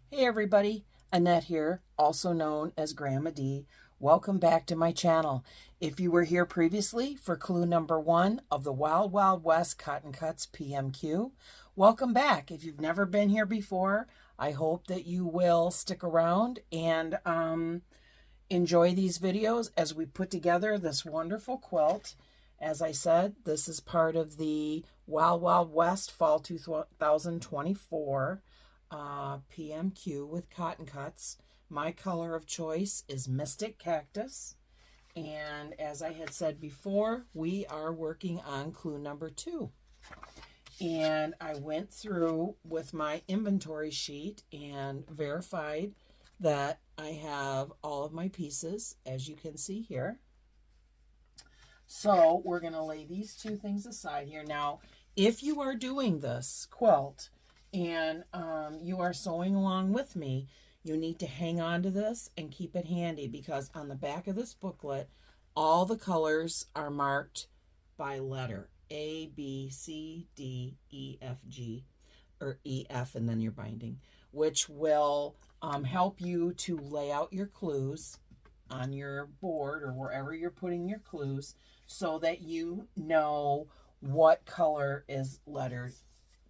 Hey everybody, Annette here, also known as Grandma D. Welcome back to my channel. If you were here previously for clue number 1 of the Wild Wild West Cotton Cuts PMQ, welcome back. If you've never been here before, I hope that you will stick around and enjoy these videos as we put together this wonderful quilt. As I said, this is part of the Wild Wild West Fall 2024 PMQ with cotton cuts. My color of choice is Mystic Cactus, and as I had said before, we are working on clue number 2. And I went through with my inventory sheet and verified that I have all of my pieces, as you can see here. So we're going to lay these two things aside here. Now, if you are doing this quilt and you are sewing along with me, you need to hang on to this and keep it handy, because on the back of this booklet, all the colors are marked by letter A, B, C, D, E, F, G, or E, F, and then your binding, which will help you to lay out your clues on your board or wherever you're putting your clues, so that you know what color is lettered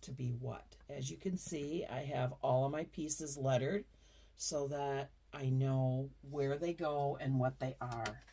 to be what. As you can see, I have all of my pieces lettered so that I know where they go and what they are.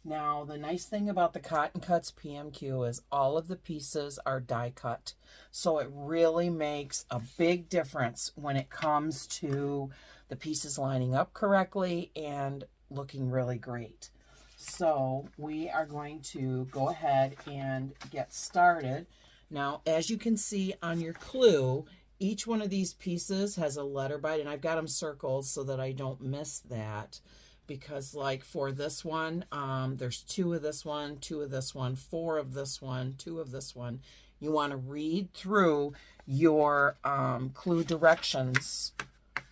Now, the nice thing about the Cotton Cuts PMQ is all of the pieces are die cut. So it really makes a big difference when it comes to the pieces lining up correctly and looking really great. So we are going to go ahead and get started. Now, as you can see on your clue, each one of these pieces has a letter by it, and I've got them circled so that I don't miss that. Because like for this one, there's 2 of this one, 2 of this one, 4 of this one, 2 of this one. You want to read through your clue directions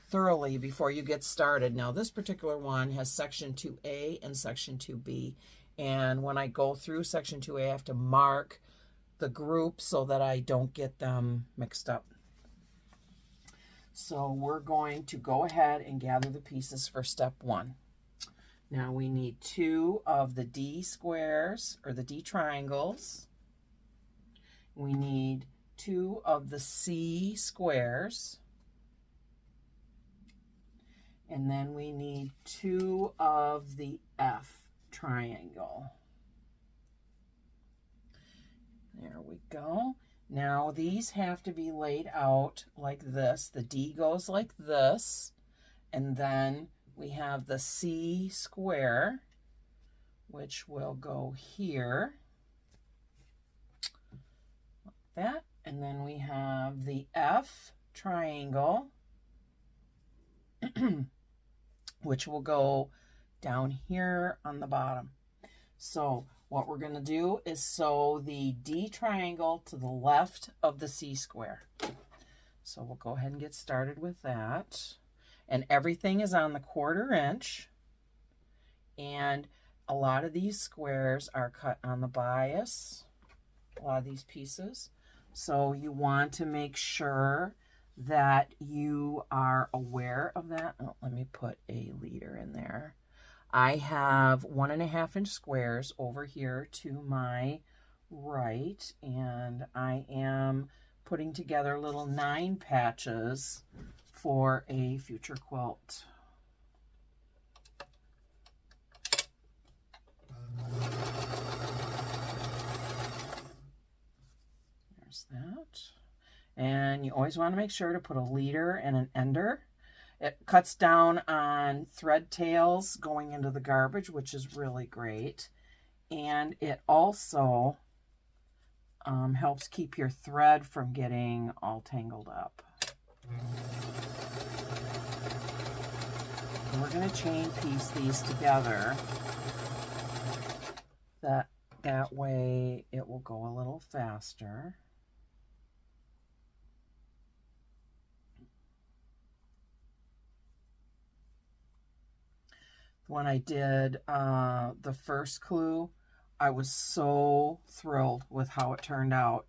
thoroughly before you get started. Now, this particular one has section 2A and section 2B. And when I go through section 2A, I have to mark the group so that I don't get them mixed up. So we're going to go ahead and gather the pieces for step 1. Now we need 2 of the D squares, or the D triangles. We need 2 of the C squares. And then we need 2 of the F triangle. There we go. Now these have to be laid out like this. The D goes like this, and then we have the C square, which will go here, like that. And then we have the F triangle, which will go down here on the bottom. So what we're going to do is sew the D triangle to the left of the C square. So we'll go ahead and get started with that. And everything is on the 1/4 inch. And a lot of these squares are cut on the bias, a lot of these pieces. So you want to make sure that you are aware of that. Oh, let me put a leader in there. I have 1.5 inch squares over here to my right, and I am putting together little 9 patches for a future quilt. There's that. And you always want to make sure to put a leader and an ender. It cuts down on thread tails going into the garbage, which is really great. And it also helps keep your thread from getting all tangled up. And we're going to chain piece these together. That way it will go a little faster. When I did the first clue, I was so thrilled with how it turned out.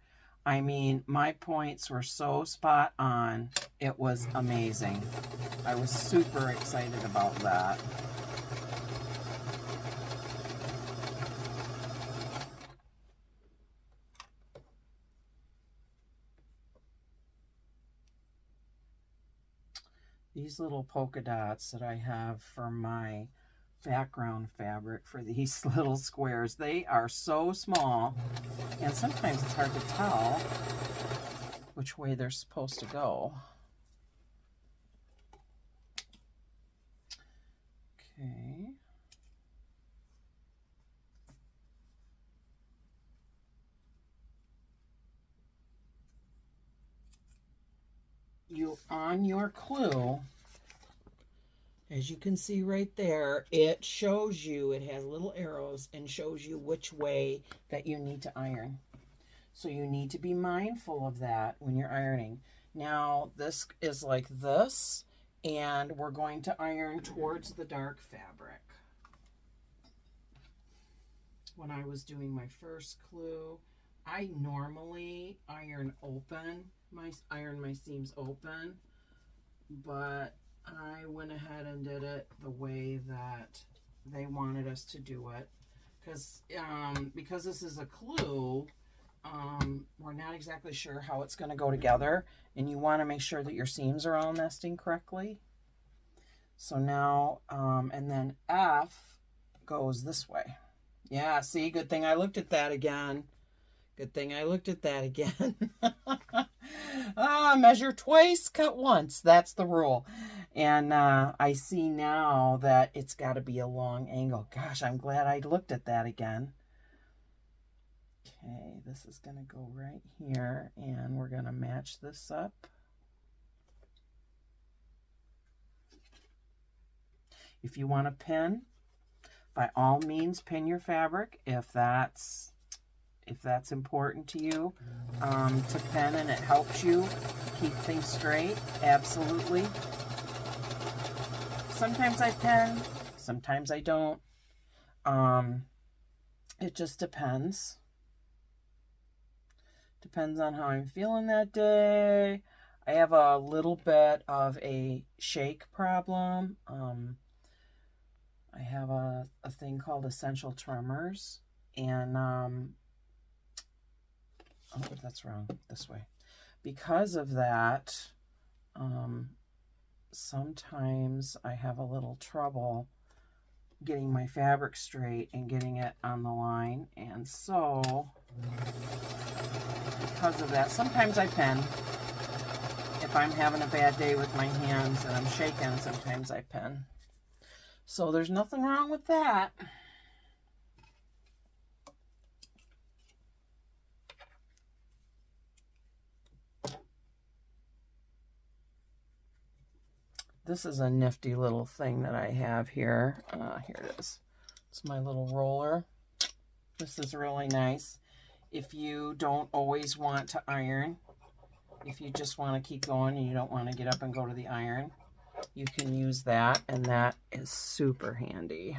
I mean, my points were so spot on. It was amazing. I was super excited about that. These little polka dots that I have for my background fabric for these little squares, they are so small, and sometimes it's hard to tell which way they're supposed to go. Okay. You, on your clue, as you can see right there, it shows you, it has little arrows and shows you which way that you need to iron. So you need to be mindful of that when you're ironing. Now, this is like this, and we're going to iron towards the dark fabric. When I was doing my first clue, I normally iron my seams open, but I went ahead and did it the way that they wanted us to do it, because this is a clue. We're not exactly sure how it's going to go together, and you want to make sure that your seams are all nesting correctly. So now, and then F goes this way. Yeah, see, good thing I looked at that again. Good thing I looked at that again. Measure twice, cut once. That's the rule. And I see now that it's got to be a long angle. Gosh, I'm glad I looked at that again. Okay, this is going to go right here, and we're going to match this up. If you want to pin, by all means pin your fabric if that's important to you, to pin and it helps you keep things straight. Absolutely. Sometimes I pin, sometimes I don't. It just depends. Depends on how I'm feeling that day. I have a little bit of a shake problem. I have a thing called essential tremors, and oh, that's wrong, this way. Because of that, sometimes I have a little trouble getting my fabric straight and getting it on the line, and so because of that, sometimes I pin. If I'm having a bad day with my hands and I'm shaking, sometimes I pin. So there's nothing wrong with that. This is a nifty little thing that I have here. Here it is. It's my little roller. This is really nice. If you don't always want to iron, if you just want to keep going and you don't want to get up and go to the iron, you can use that, and that is super handy.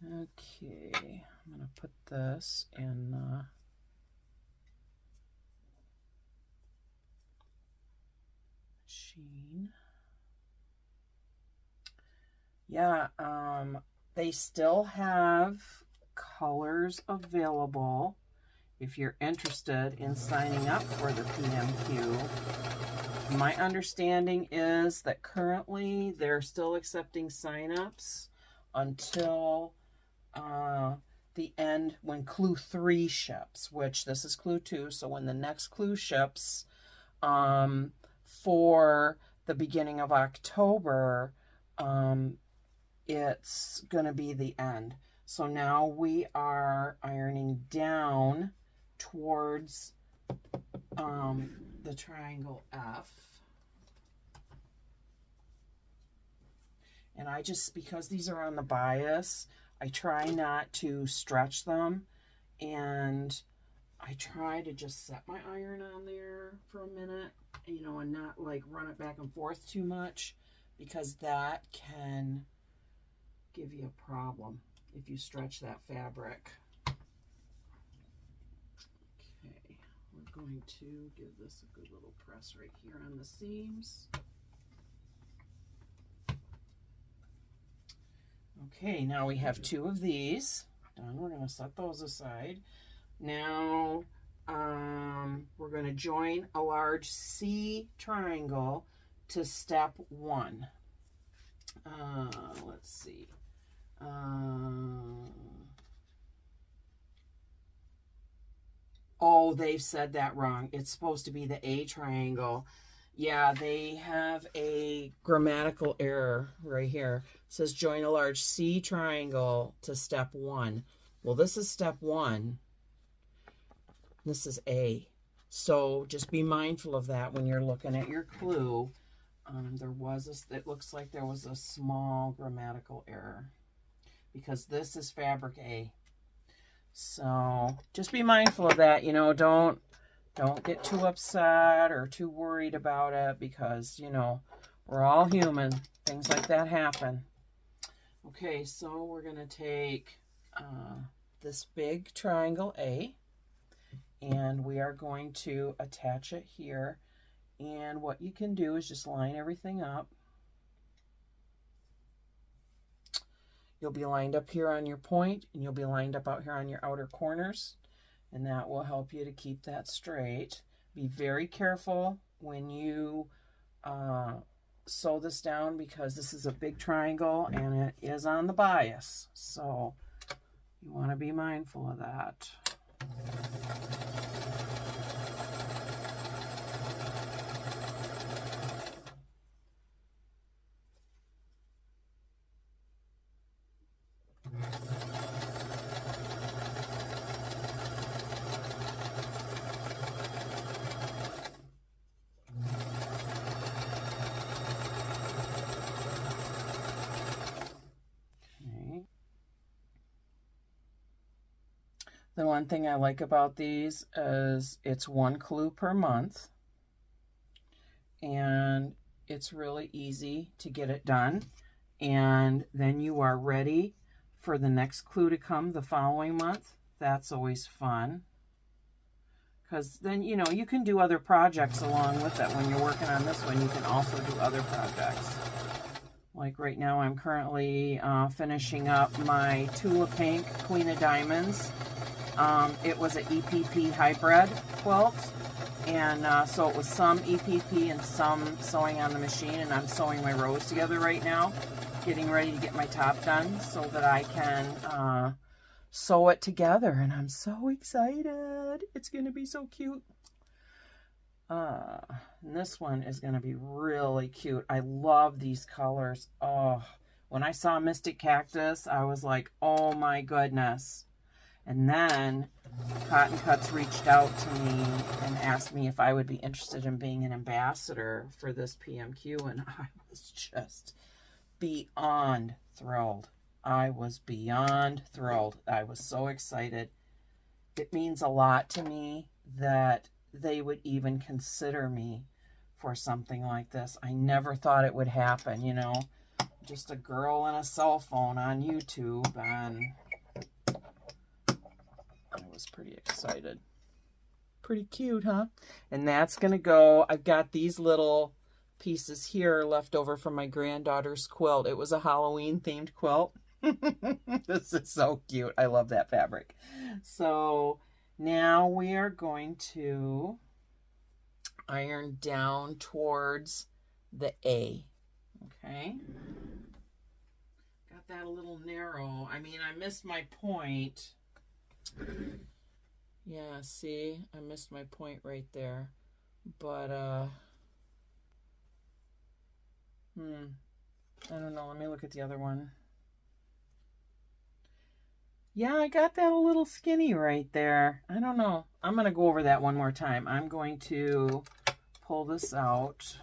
Okay, I'm going to put this in machine. Yeah, they still have colors available if you're interested in signing up for the PMQ. My understanding is that currently they're still accepting signups until the end when Clue 3 ships, which this is Clue 2, so when the next Clue ships for the beginning of October, it's going to be the end. So now we are ironing down towards the triangle F. And I just, because these are on the bias, I try not to stretch them, and I try to just set my iron on there for a minute, you know, and not like run it back and forth too much, because that can give you a problem if you stretch that fabric. Okay, we're going to give this a good little press right here on the seams. Okay, now we have 2 of these done. We're going to set those aside. Now we're going to join a large C triangle to step 1. Let's see. Oh, they've said that wrong. It's supposed to be the A triangle. Yeah, they have a grammatical error right here. It says join a large C triangle to step 1. Well, this is step 1. This is A. So just be mindful of that when you're looking at your clue. It looks like there was a small grammatical error because this is fabric A. So just be mindful of that. You know, don't get too upset or too worried about it because, you know, we're all human. Things like that happen. Okay, so we're going to take this big triangle A, and we are going to attach it here. And what you can do is just line everything up. You'll be lined up here on your point, and you'll be lined up out here on your outer corners, and that will help you to keep that straight. Be very careful when you sew this down because this is a big triangle and it is on the bias, so you want to be mindful of that. The one thing I like about these is it's 1 clue per month, and it's really easy to get it done, and then you are ready for the next clue to come the following month. That's always fun because then, you know, you can do other projects along with it. When you're working on this one, you can also do other projects. Like right now, I'm currently finishing up my Tula Pink Queen of Diamonds. It was an EPP hybrid quilt, and so it was some EPP and some sewing on the machine, and I'm sewing my rows together right now, getting ready to get my top done so that I can sew it together, and I'm so excited. It's going to be so cute. And this one is going to be really cute. I love these colors. Oh, when I saw Mystic Cactus, I was like, oh my goodness. And then Cotton Cuts reached out to me and asked me if I would be interested in being an ambassador for this PMQ, and I was just beyond thrilled. I was beyond thrilled. I was so excited. It means a lot to me that they would even consider me for something like this. I never thought it would happen, you know. Just a girl and a cell phone on YouTube, and I was pretty excited. Pretty cute, huh? And that's going to go, I've got these little pieces here left over from my granddaughter's quilt. It was a Halloween themed quilt. This is so cute. I love that fabric. So now we are going to iron down towards the A. Okay. Got that a little narrow. I mean, I missed my point. Yeah, see, I missed my point right there. But, I don't know. Let me look at the other one. Yeah, I got that a little skinny right there. I don't know. I'm going to go over that one more time. I'm going to pull this out.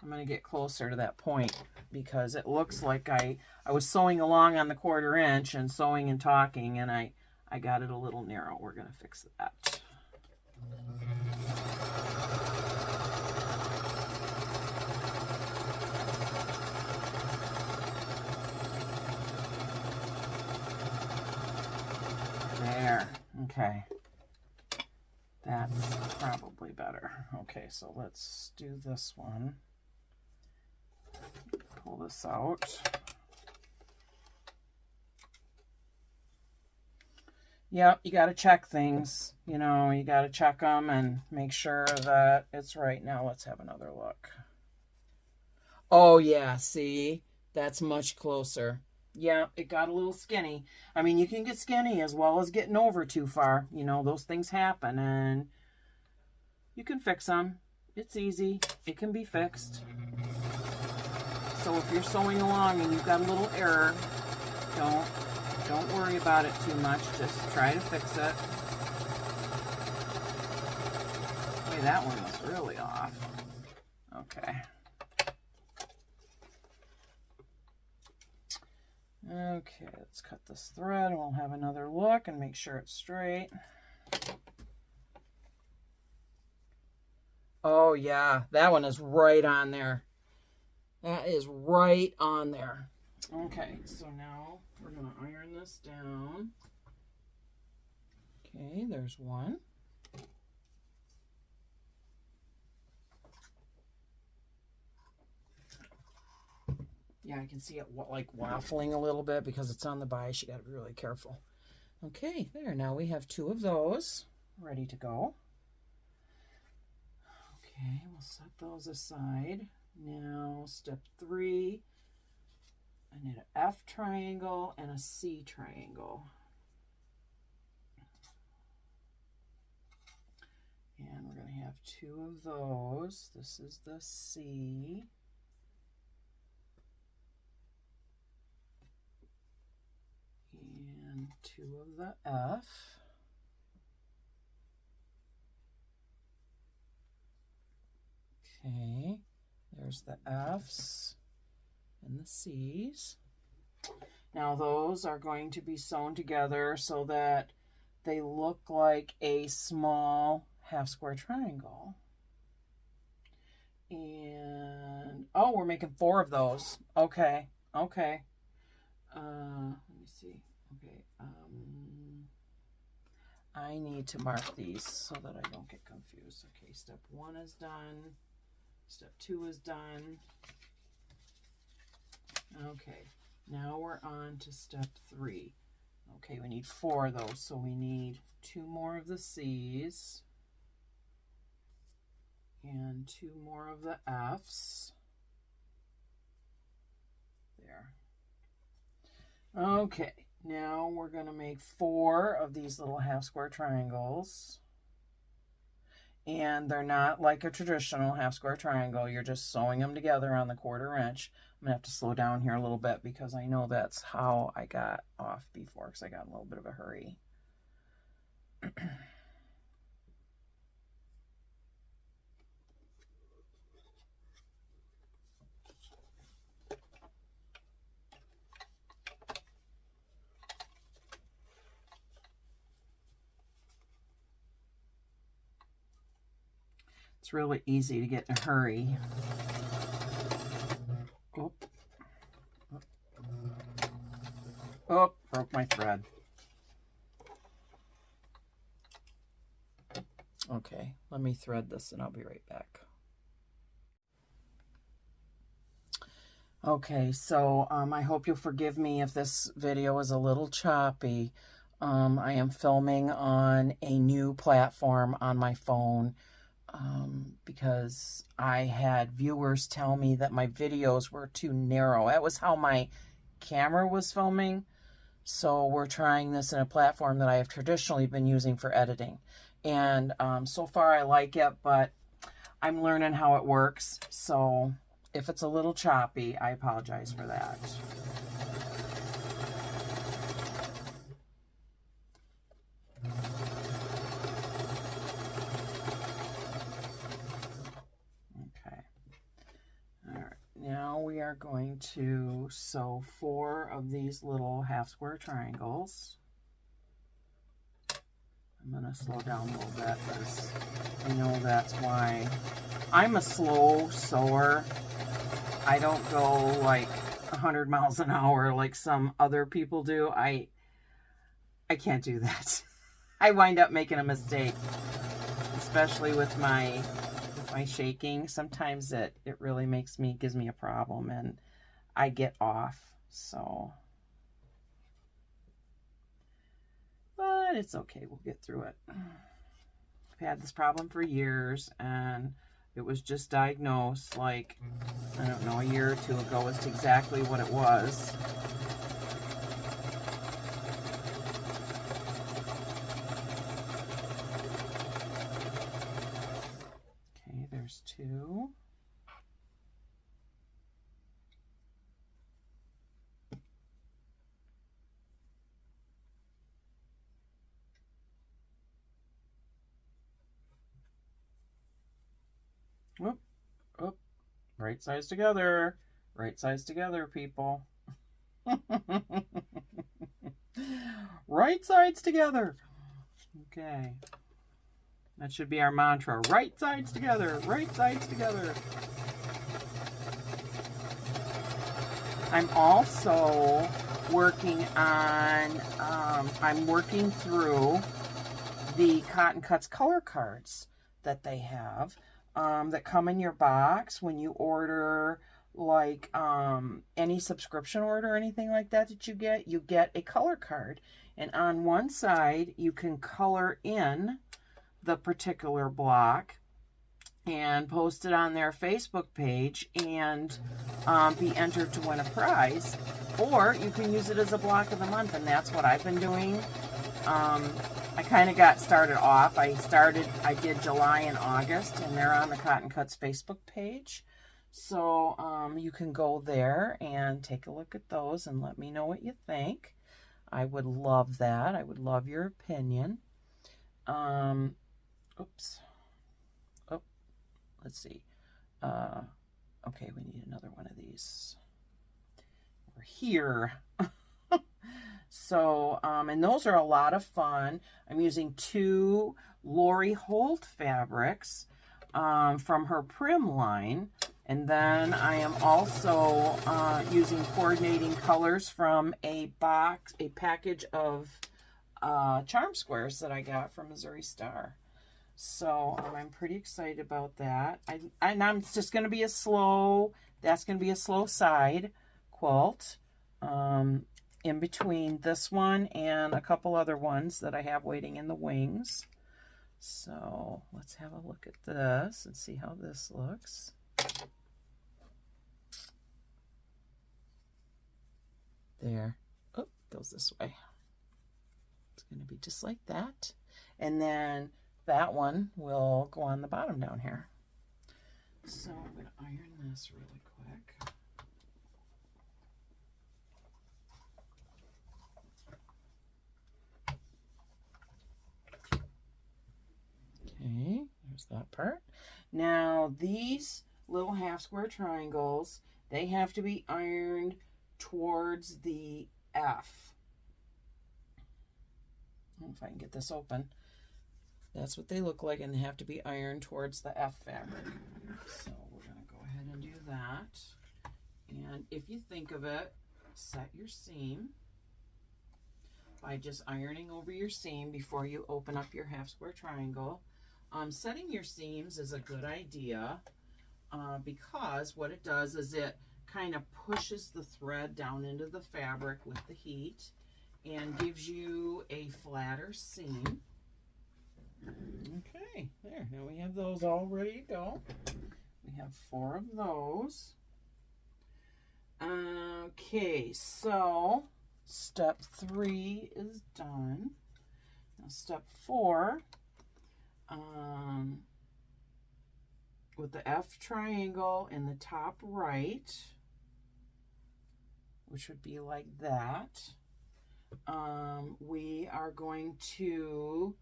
I'm going to get closer to that point because it looks like I was sewing along on the 1/4 inch and sewing and talking, and I got it a little narrow. We're going to fix that. Okay. That's probably better. Okay, so let's do this one. Pull this out. Yep, you got to check things. You know, you got to check them and make sure that it's right. Now let's have another look. Oh, yeah, see? That's much closer. Yeah, it got a little skinny. I mean, you can get skinny as well as getting over too far. You know, those things happen, and you can fix them. It's easy. It can be fixed. So if you're sewing along and you've got a little error, don't worry about it too much. Just try to fix it. Boy, that one was really off. Okay. Okay, let's cut this thread and we'll have another look and make sure it's straight. Oh yeah, that one is right on there. That is right on there. Okay, so now we're going to iron this down. Okay, there's one. Yeah, I can see it like waffling a little bit because it's on the bias. You got to be really careful. Okay, there. Now we have 2 of those ready to go. Okay, we'll set those aside. Now, step 3. I need an F triangle and a C triangle. And we're going to have 2 of those. This is the C. And 2 of the F. Okay, there's the F's and the C's. Now those are going to be sewn together so that they look like a small half square triangle. And, oh, we're making 4 of those. Okay, okay. Let me see. Okay, I need to mark these so that I don't get confused. Okay, step 1 is done. Step 2 is done. Okay, now we're on to step 3. Okay, we need 4 of those, so we need 2 more of the C's and 2 more of the F's. There. Okay, now we're going to make 4 of these little half square triangles. And they're not like a traditional half square triangle. You're just sewing them together on the 1/4 inch. I'm going to have to slow down here a little bit because I know that's how I got off before because I got in a little bit of a hurry. It's really easy to get in a hurry. Oh, broke my thread. Okay, let me thread this and I'll be right back. Okay, so I hope you'll forgive me if this video is a little choppy. I am filming on a new platform on my phone. Because I had viewers tell me that my videos were too narrow. That was how my camera was filming. So we're trying this in a platform that I have traditionally been using for editing. And so far I like it, but I'm learning how it works. So if it's a little choppy, I apologize for that. Now we are going to sew 4 of these little half square triangles. I'm going to slow down a little bit because I know that's why I'm a slow sewer. I don't go like 100 miles an hour like some other people do. I can't do that. I wind up making a mistake, especially with my shaking. Sometimes it really gives me a problem, and I get off. So, but it's okay. We'll get through it. I've had this problem for years, and it was just diagnosed like, I don't know, a year or two ago as to exactly what it was. Okay, there's 2. Whoop, whoop. Right sides together. Right sides together, people. Right sides together. Okay. That should be our mantra. Right sides together. Right sides together. I'm also working on, I'm working through the Cotton Cuts color cards that they have. That come in your box when you order, like any subscription order or anything like that you get a color card, and on one side you can color in the particular block and post it on their Facebook page and be entered to win a prize, or you can use it as a block of the month, and that's what I've been doing. I kind of got started off. I did July and August, and they're on the Cotton Cuts Facebook page. So you can go there and take a look at those and let me know what you think. I would love that. I would love your opinion. Oops. Oh, let's see. Okay, we need another one of these. We're here. So, and those are a lot of fun. I'm using 2 Lori Holt fabrics from her Prim line. And then I am also using coordinating colors from a package of charm squares that I got from Missouri Star. So I'm pretty excited about that. And I'm just going to be that's going to be a slow side quilt. In between this one and a couple other ones that I have waiting in the wings. So let's have a look at this and see how this looks. There. Oh, goes this way. It's going to be just like that. And then that one will go on the bottom down here. So I'm going to iron this really quick. Okay, there's that part. Now these little half square triangles, they have to be ironed towards the F. I don't know if I can get this open. That's what they look like, and they have to be ironed towards the F fabric. So we're going to go ahead and do that. And if you think of it, set your seam by just ironing over your seam before you open up your half square triangle. Setting your seams is a good idea because what it does is it kind of pushes the thread down into the fabric with the heat and gives you a flatter seam. Okay, there. Now we have those all ready to go. We have 4 of those. Okay, so step 3 is done. Now step 4. With the F triangle in the top right, which would be like that, we are going to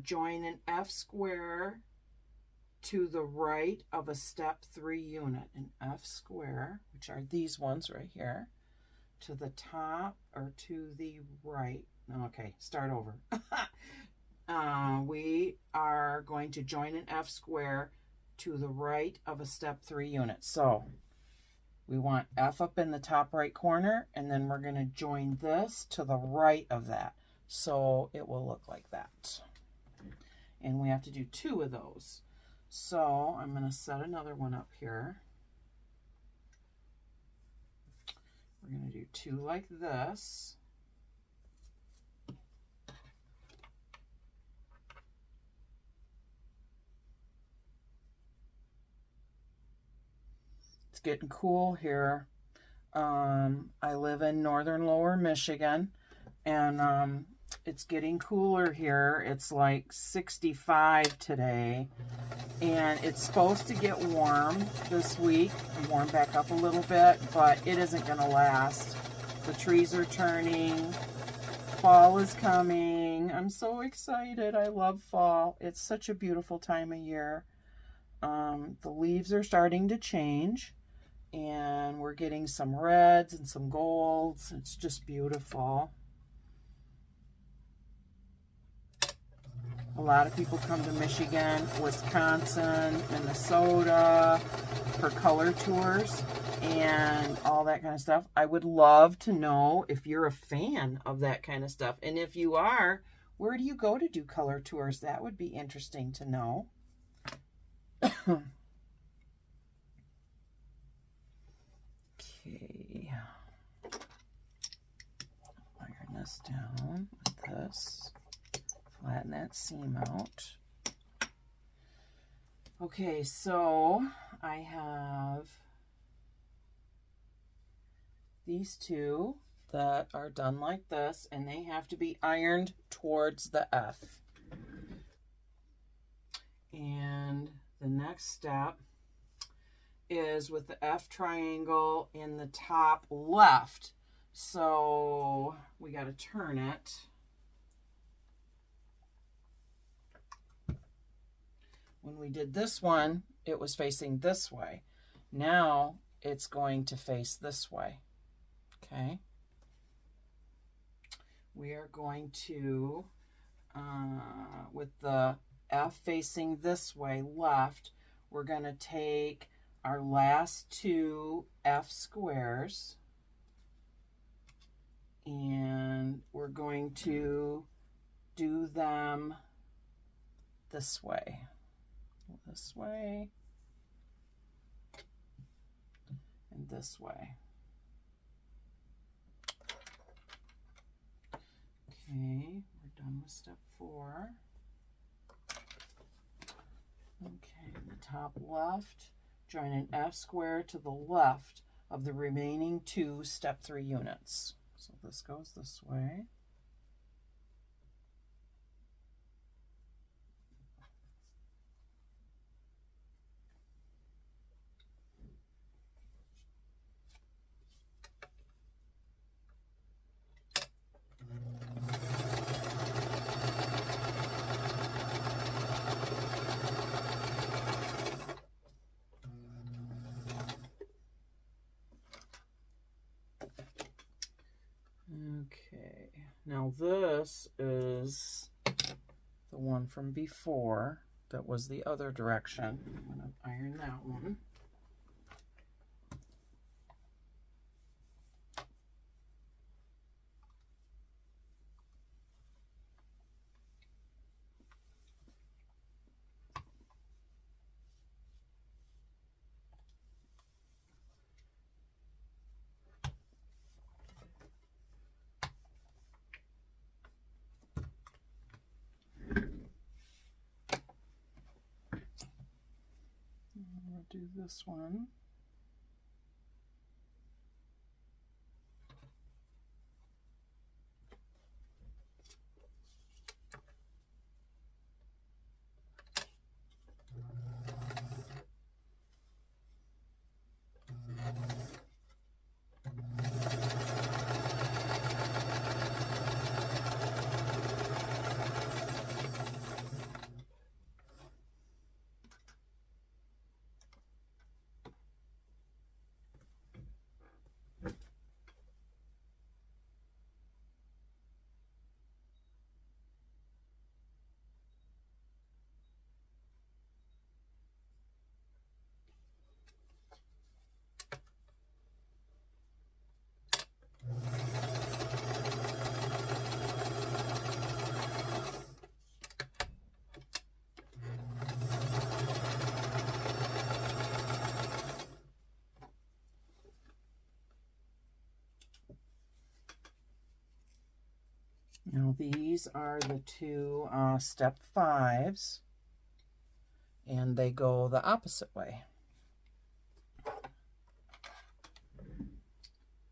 join an F square to the right of a step 3 unit, an F square, which are these ones right here, to the top or to the right. Okay, start over. We are going to join an F square to the right of a step 3 unit. So we want F up in the top right corner, and then we're going to join this to the right of that. So it will look like that. And we have to do 2 of those. So I'm going to set another one up here. We're going to do 2 like this. It's getting cool here. I live in northern lower Michigan, and it's getting cooler here. It's like 65 today, and it's supposed to get warm this week, warm back up a little bit, but it isn't going to last. The trees are turning. Fall is coming. I'm so excited. I love fall. It's such a beautiful time of year. The leaves are starting to change, and we're getting some reds and some golds. It's just beautiful. A lot of people come to Michigan, Wisconsin, Minnesota for color tours and all that kind of stuff. I would love to know if you're a fan of that kind of stuff. And if you are, where do you go to do color tours? That would be interesting to know. Okay. Iron this down with this. Flatten that seam out. Okay, so I have these 2 that are done like this, and they have to be ironed towards the F. And the next step is with the F triangle in the top left. So we got to turn it. When we did this one, it was facing this way. Now it's going to face this way. Okay. We are going to, with the F facing this way, left, we're going to take our last 2 F squares, and we're going to do them this way. This way, and this way. Okay, we're done with step 4. Okay, the top left, join an F square to the left of the remaining 2 step 3 units. So this goes this way. Okay, now this is the one from before that was the other direction. I'm going to iron that one. Do this one. Now these are the two step 5s, and they go the opposite way.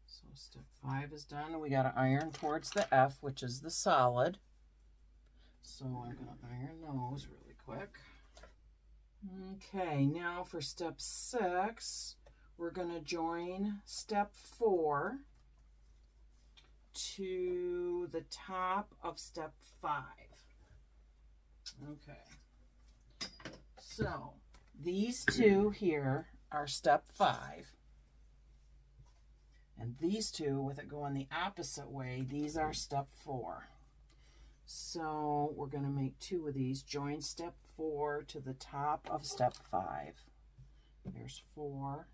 So step 5 is done, and we got to iron towards the F, which is the solid. So I'm going to iron those really quick. Okay, now for step 6, we're going to join step 4 to the top of step 5. Okay, so these two here are step 5, and these two, with it going the opposite way, these are step 4. So we're going to make 2 of these. Join step 4 to the top of step 5. There's 4.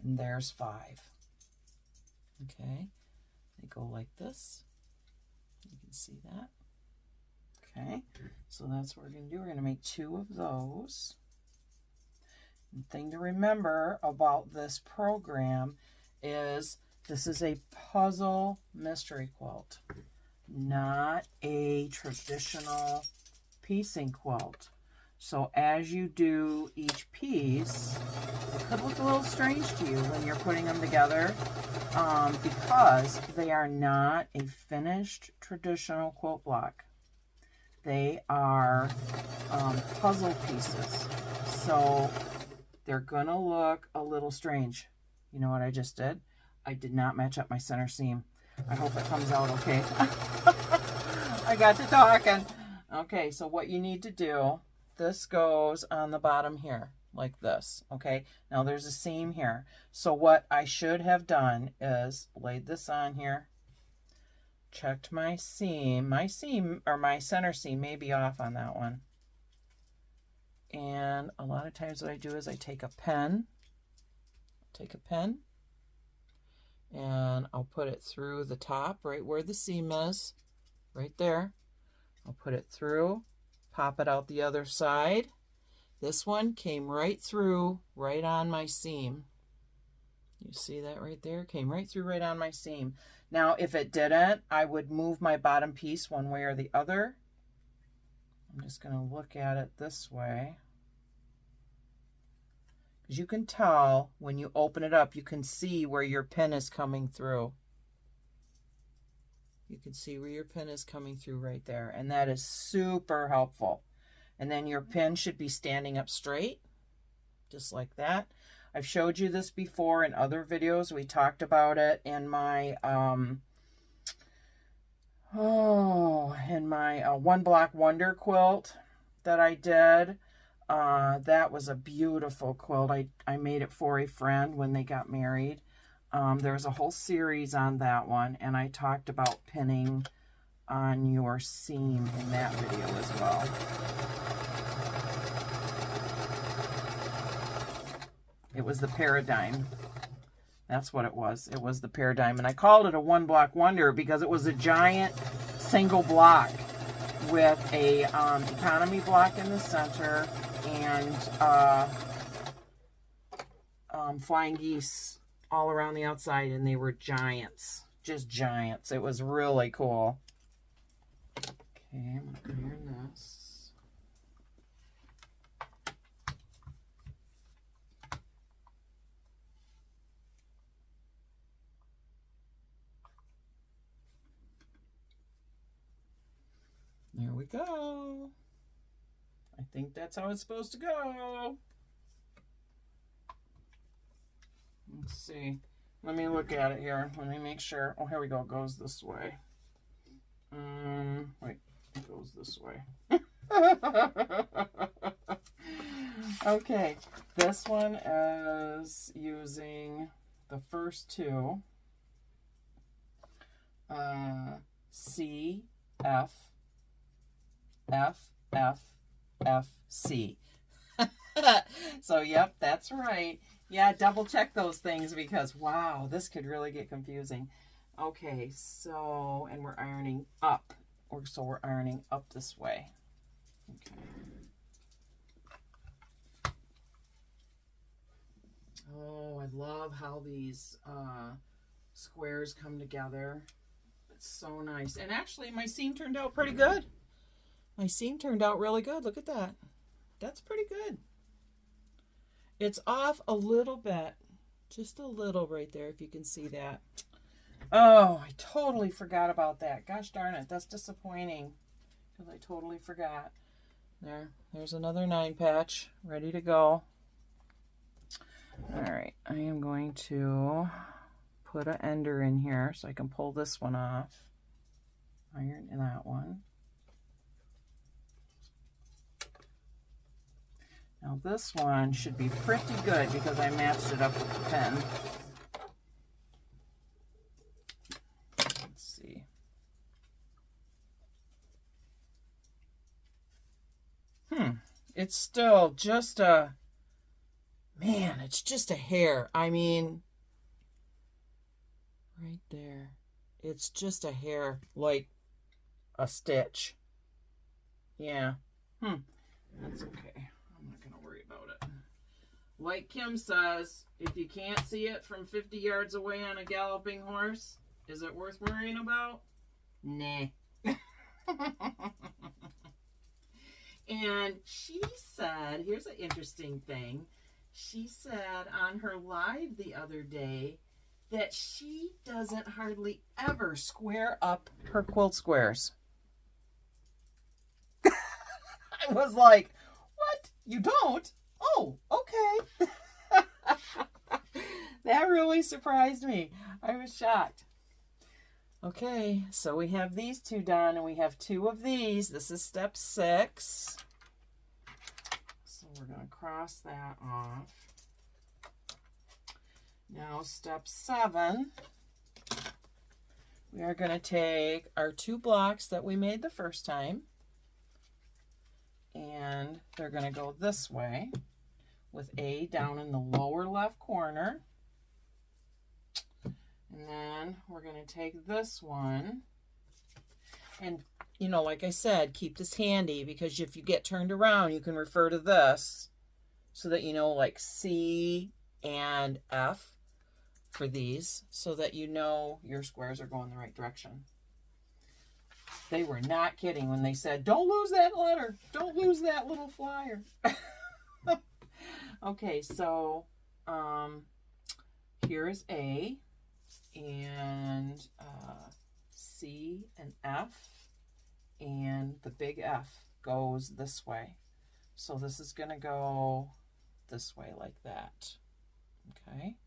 And there's 5. Okay. They go like this. You can see that. Okay. So that's what we're going to do. We're going to make 2 of those. The thing to remember about this program is this is a puzzle mystery quilt, not a traditional piecing quilt. So as you do each piece, it could look a little strange to you when you're putting them together because they are not a finished traditional quilt block. They are puzzle pieces. So they're going to look a little strange. You know what I just did? I did not match up my center seam. I hope it comes out okay. I got to talking. Okay, so what you need to do, this goes on the bottom here, like this, okay? Now there's a seam here. So what I should have done is laid this on here, checked my seam. My seam, or my center seam, may be off on that one. And a lot of times what I do is I take a pen, and I'll put it through the top, right where the seam is, right there. I'll put it through, pop it out the other side. This one came right through, right on my seam. You see that right there? Came right through, right on my seam. Now, if it didn't, I would move my bottom piece one way or the other. I'm just going to look at it this way. Because you can tell when you open it up, you can see where your pin is coming through. You can see where your pin is coming through right there. And that is super helpful. And then your pin should be standing up straight, just like that. I've showed you this before in other videos. We talked about it in my One Block Wonder quilt that I did. That was a beautiful quilt. I made it for a friend when they got married. There's a whole series on that one, and I talked about pinning on your seam in that video as well. It was the Paradigm. That's what it was. It was the Paradigm. And I called it a One Block Wonder because it was a giant single block with a economy block in the center and flying geese all around the outside, and they were giants. Just giants. It was really cool. Okay, I'm going to iron this. There we go. I think that's how it's supposed to go. Let's see. Let me look at it here. Let me make sure. Oh, here we go. It goes this way. Wait. It goes this way. Okay. This one is using the first two. C, F, F, F, F, C. So, yep, that's right. Yeah, double check those things because, wow, this could really get confusing. Okay, so, and we're ironing up. So we're ironing up this way. Okay. Oh, I love how these squares come together. It's so nice. And actually my seam turned out pretty good. My seam turned out really good. Look at that. That's pretty good. It's off a little bit. Just a little right there, if you can see that. Oh, I totally forgot about that. Gosh darn it. That's disappointing. Because I totally forgot. There's another 9 patch ready to go. All right. I am going to put an ender in here so I can pull this one off. Iron in that one. Now this one should be pretty good because I matched it up with the pen. Let's see. It's still just a, man, it's just a hair. I mean, right there. It's just a hair, like a stitch. Yeah. That's okay. I'm not going to worry about it. Like Kim says, if you can't see it from 50 yards away on a galloping horse, is it worth worrying about? Nah. And she said, here's an interesting thing. She said on her live the other day that she doesn't hardly ever square up her quilt squares. I was like, what? You don't? Oh, okay. That really surprised me. I was shocked. Okay, so we have these 2 done, and we have 2 of these. This is step 6. So we're going to cross that off. Now step 7. We are going to take our 2 blocks that we made the first time, and they're going to go this way with A down in the lower left corner. And then we're going to take this one, and, you know, like I said, keep this handy because if you get turned around, you can refer to this so that you know, like C and F for these, so that you know your squares are going the right direction. They were not kidding when they said, don't lose that letter. Don't lose that little flyer. Okay, so here is A. And C and F, and the big F goes this way. So this is going to go this way like that. Okay.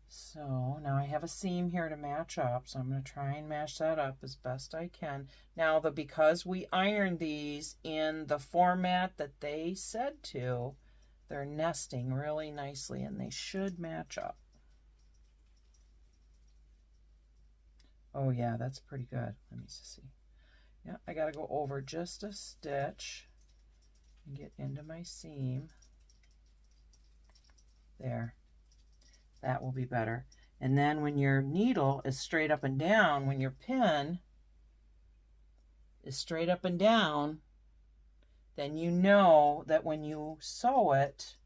So now I have a seam here to match up, so I'm going to try and match that up as best I can. Now, because we ironed these in the format that they said to, they're nesting really nicely, and they should match up. Oh yeah, that's pretty good. Let me see. Yeah, I got to go over just a stitch and get into my seam. There. That will be better. And then when your needle is straight up and down, when your pin is straight up and down, then you know that when you sew it,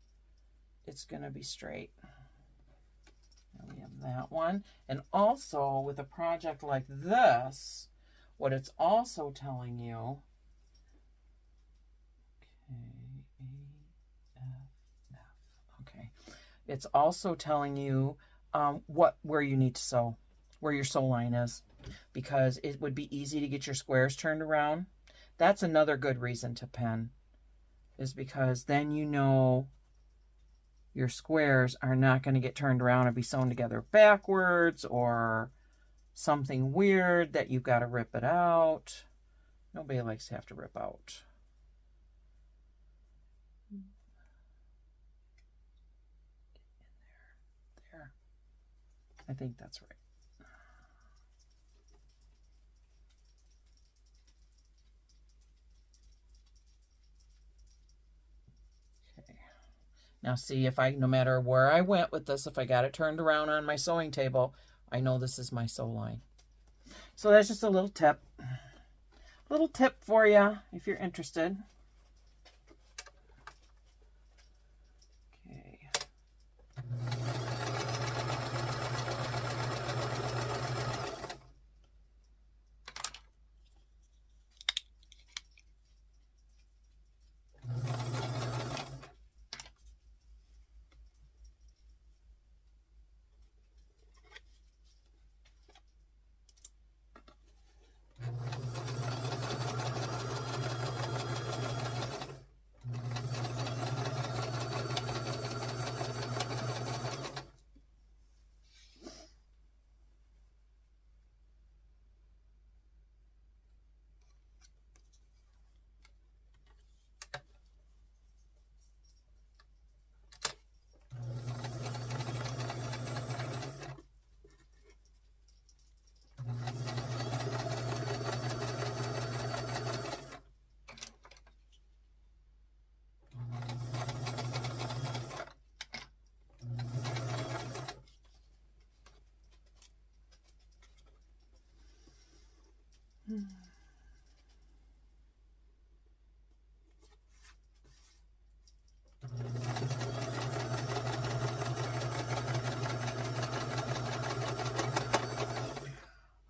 it's going to be straight. We have that one. And also with a project like this, what it's also telling you, okay, it's also telling you where you need to sew, where your sew line is, because it would be easy to get your squares turned around. That's another good reason to pin, is because then you know your squares are not going to get turned around and be sewn together backwards or something weird that you've got to rip it out. Nobody likes to have to rip out. There. I think that's right. Now see, if no matter where I went with this, if I got it turned around on my sewing table, I know this is my sew line. So that's just a little tip. Little tip for you if you're interested. Okay.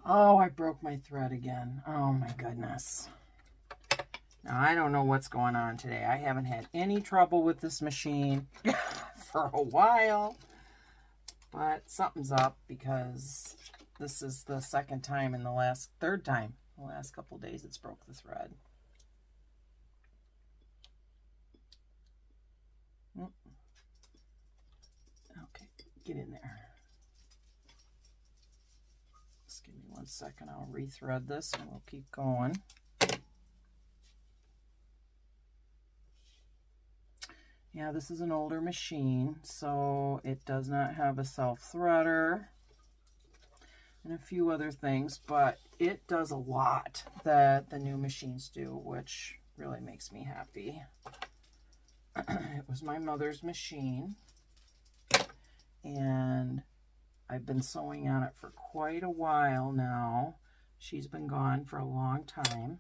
Oh, I broke my thread again. Oh my goodness. Now, I don't know what's going on today. I haven't had any trouble with this machine for a while. But something's up because this is the third time in the last couple days it's broke the thread. Okay, get in there. Just give me 1 second. I'll rethread this and we'll keep going. Yeah, this is an older machine, so it does not have a self-threader and a few other things, but it does a lot that the new machines do, which really makes me happy. It was my mother's machine, and I've been sewing on it for quite a while now. She's been gone for a long time.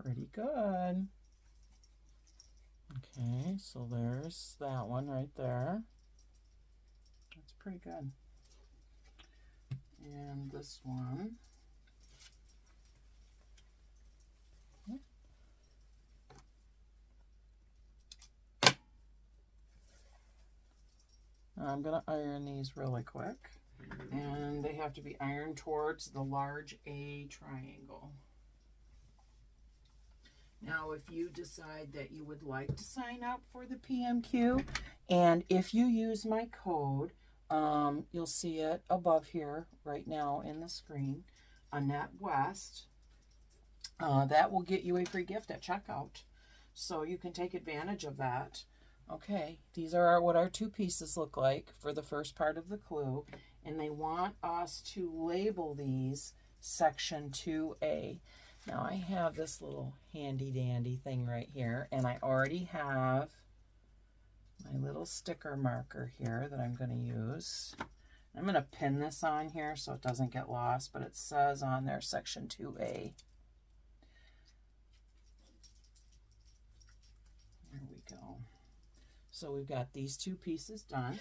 Pretty good. Okay, so there's that one right there. That's pretty good. And this one. I'm going to iron these really quick. And they have to be ironed towards the large A triangle. Now, if you decide that you would like to sign up for the PMQ, and if you use my code, you'll see it above here right now in the screen, ANNETTEWEST, that will get you a free gift at checkout. So you can take advantage of that. Okay, these are what our 2 pieces look like for the first part of the clue, and they want us to label these section 2A. Now I have this little handy dandy thing right here, and I already have my little sticker marker here that I'm going to use. I'm going to pin this on here so it doesn't get lost, but it says on there section 2A. There we go. So we've got these 2 pieces done.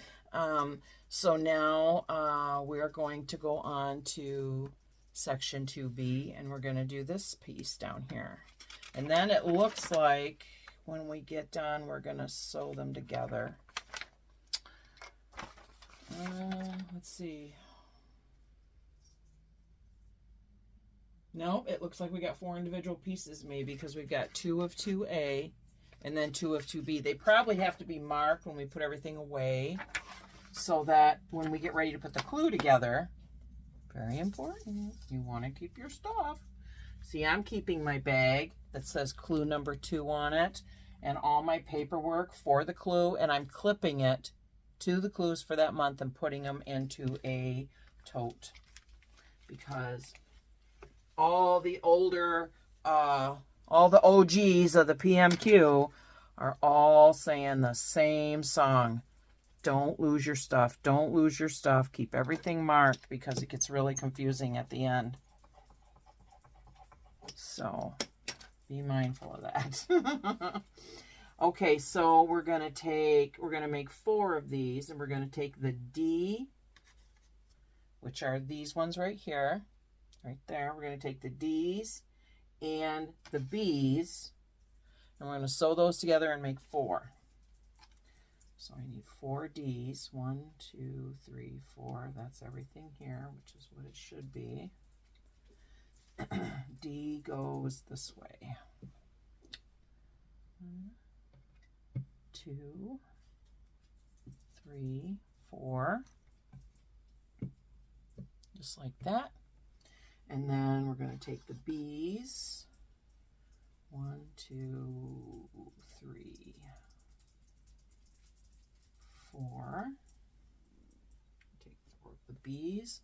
So now we're going to go on to section 2B, and we're going to do this piece down here. And then it looks like when we get done, we're going to sew them together. Let's see. Nope, it looks like we got 4 individual pieces maybe, because we've got 2 of 2A and then 2 of 2B. They probably have to be marked when we put everything away so that when we get ready to put the clue together, very important, you want to keep your stuff. See, I'm keeping my bag that says clue number 2 on it and all my paperwork for the clue, and I'm clipping it to the clues for that month and putting them into a tote, because all the older, all the OGs of the PMQ are all saying the same song. Don't lose your stuff. Don't lose your stuff. Keep everything marked, because it gets really confusing at the end. So be mindful of that. Okay, so we're going to make 4 of these, and we're going to take the D, which are these ones right here, right there. We're going to take the D's and the B's, and we're going to sew those together and make 4. So I need 4 D's. 1, 2, 3, 4. That's everything here, which is what it should be. D goes this way. 1, 2, 3, 4. just like that. And then we're going to take the B's. 1, 2, 3, 4. Take the B's,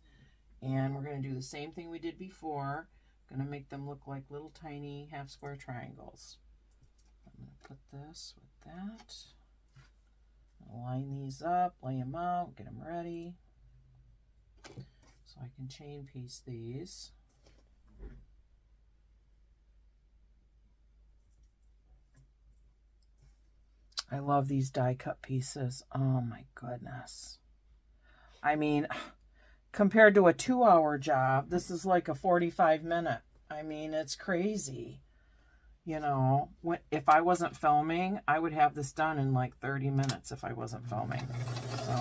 and we're going to do the same thing we did before. Going to make them look like little tiny half square triangles. I'm going to put this with that. Line these up, lay them out, get them ready. So I can chain piece these. I love these die cut pieces. Oh my goodness. I mean, compared to a 2-hour job, this is like a 45-minute. I mean, it's crazy. You know, if I wasn't filming, I would have this done in like 30 minutes if I wasn't filming. So,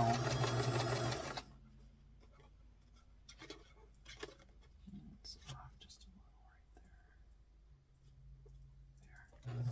it's off just a little right there. There.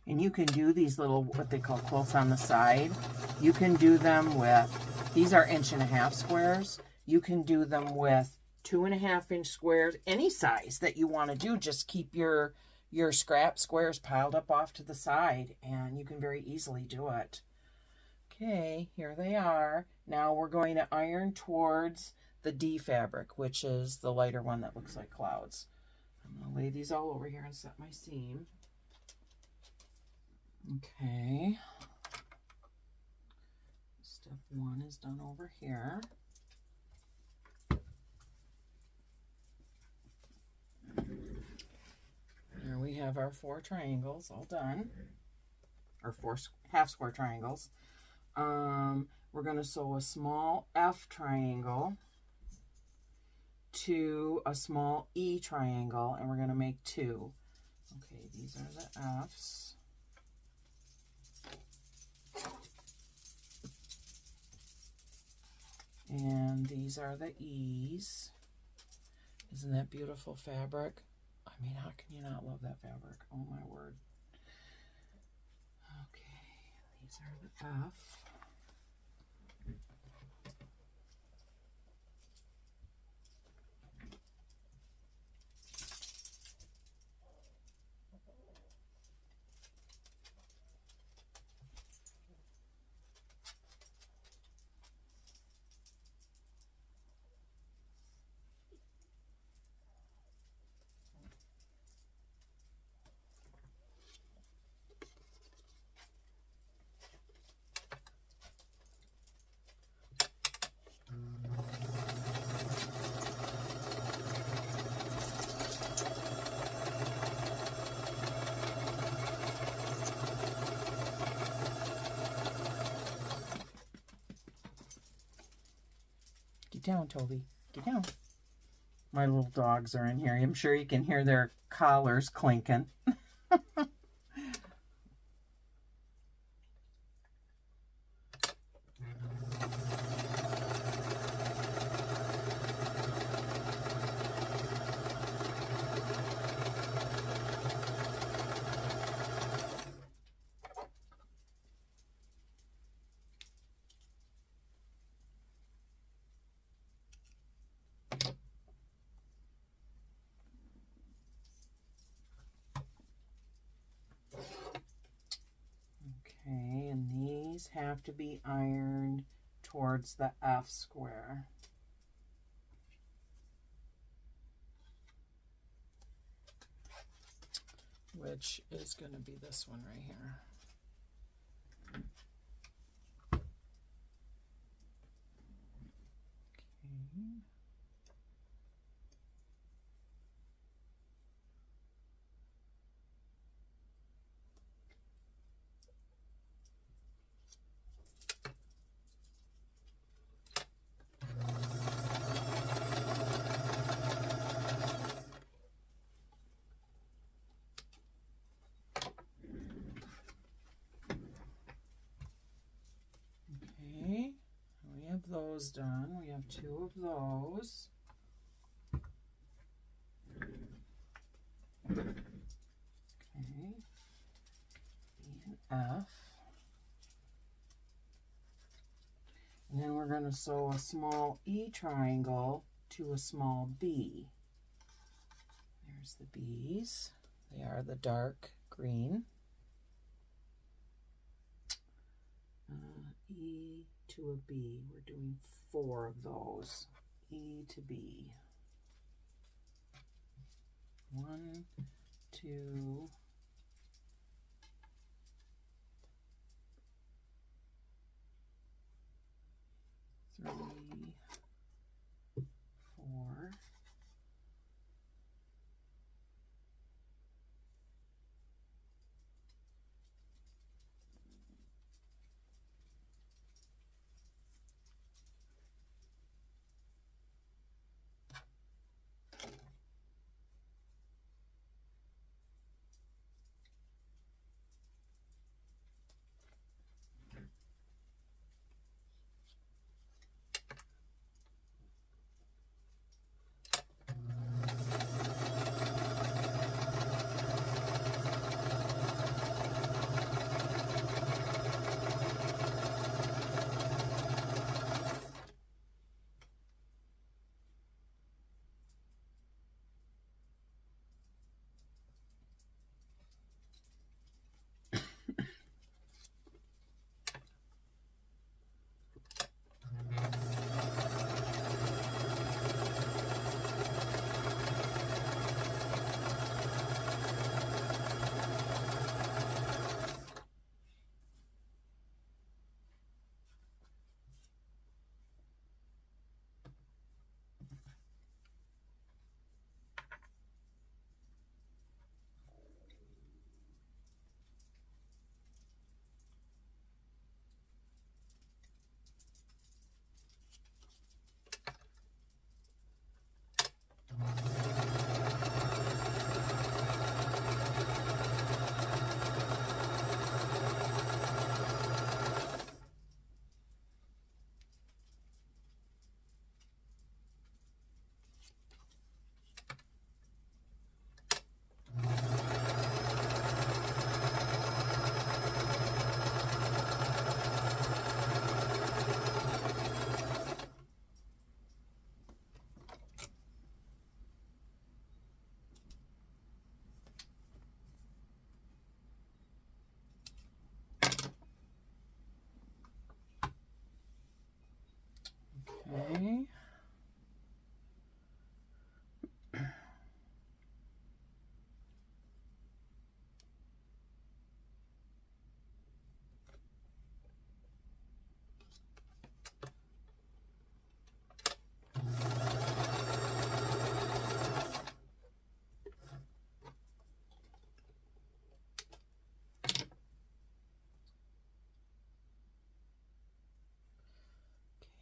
And you can do these little, what they call quilts on the side. You can do them with, these are 1.5" squares. You can do them with 2.5" squares, any size that you want to do. Just keep your scrap squares piled up off to the side, and you can very easily do it. Okay, here they are. Now we're going to iron towards the D fabric, which is the lighter one that looks like clouds. I'm going to lay these all over here and set my seam. Okay, step 1 is done over here. There we have our 4 triangles all done, or 4 half square triangles. We're going to sew a small F triangle to a small E triangle, and we're going to make 2. Okay, these are the F's. And these are the E's. Isn't that beautiful fabric? I mean, how can you not love that fabric? Oh my word. Okay, these are the F. Get down, Toby. Get down. My little dogs are in here. I'm sure you can hear their collars clinking. Okay, and these have to be ironed towards the F square. Which is going to be this one right here. Okay. Those done. We have 2 of those. Okay. B and F. And then we're going to sew a small E triangle to a small B. There's the B's. They are the dark green. E to a B. We're doing 4 of those. E to B. 1, 2, 3, 4. Okay.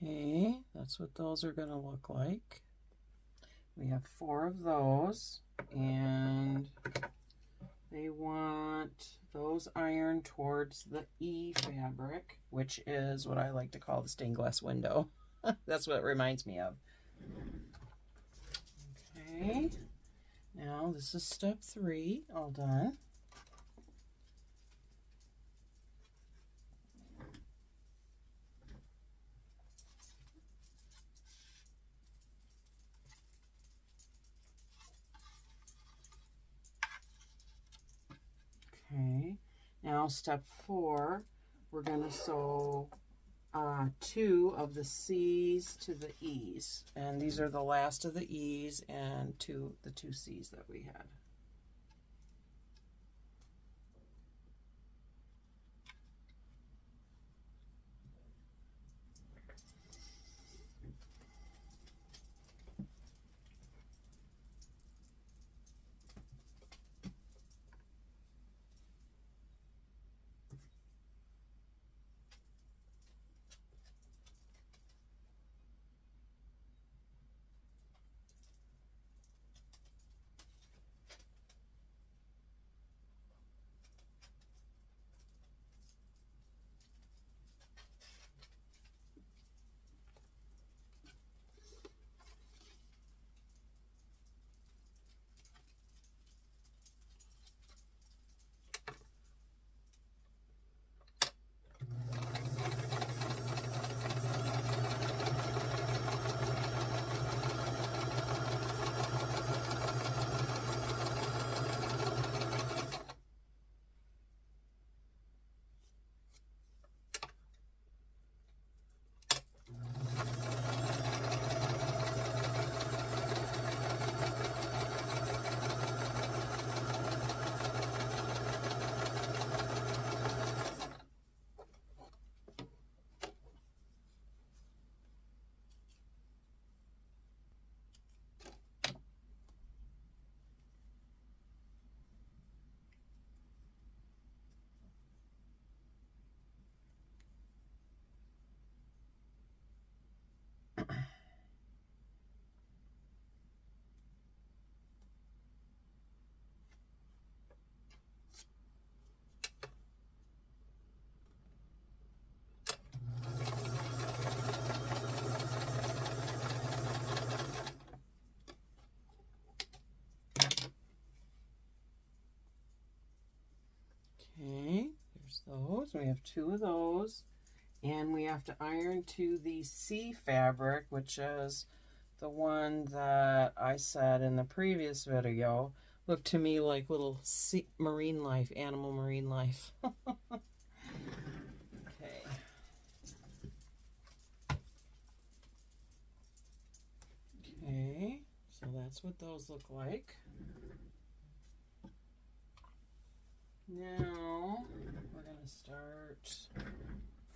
Okay, that's what those are going to look like. We have 4 of those, and they want those ironed towards the E fabric, which is what I like to call the stained glass window. That's what it reminds me of. Okay, now this is step 3, all done. Okay, now step 4, we're going to sew 2 of the C's to the E's, and these are the last of the E's and the 2 C's that we had. Okay, there's those. We have 2 of those. And we have to iron to the C fabric, which is the one that I said in the previous video looked to me like little sea, marine life, animal marine life. Okay. Okay, so that's what those look like. Now we're going to start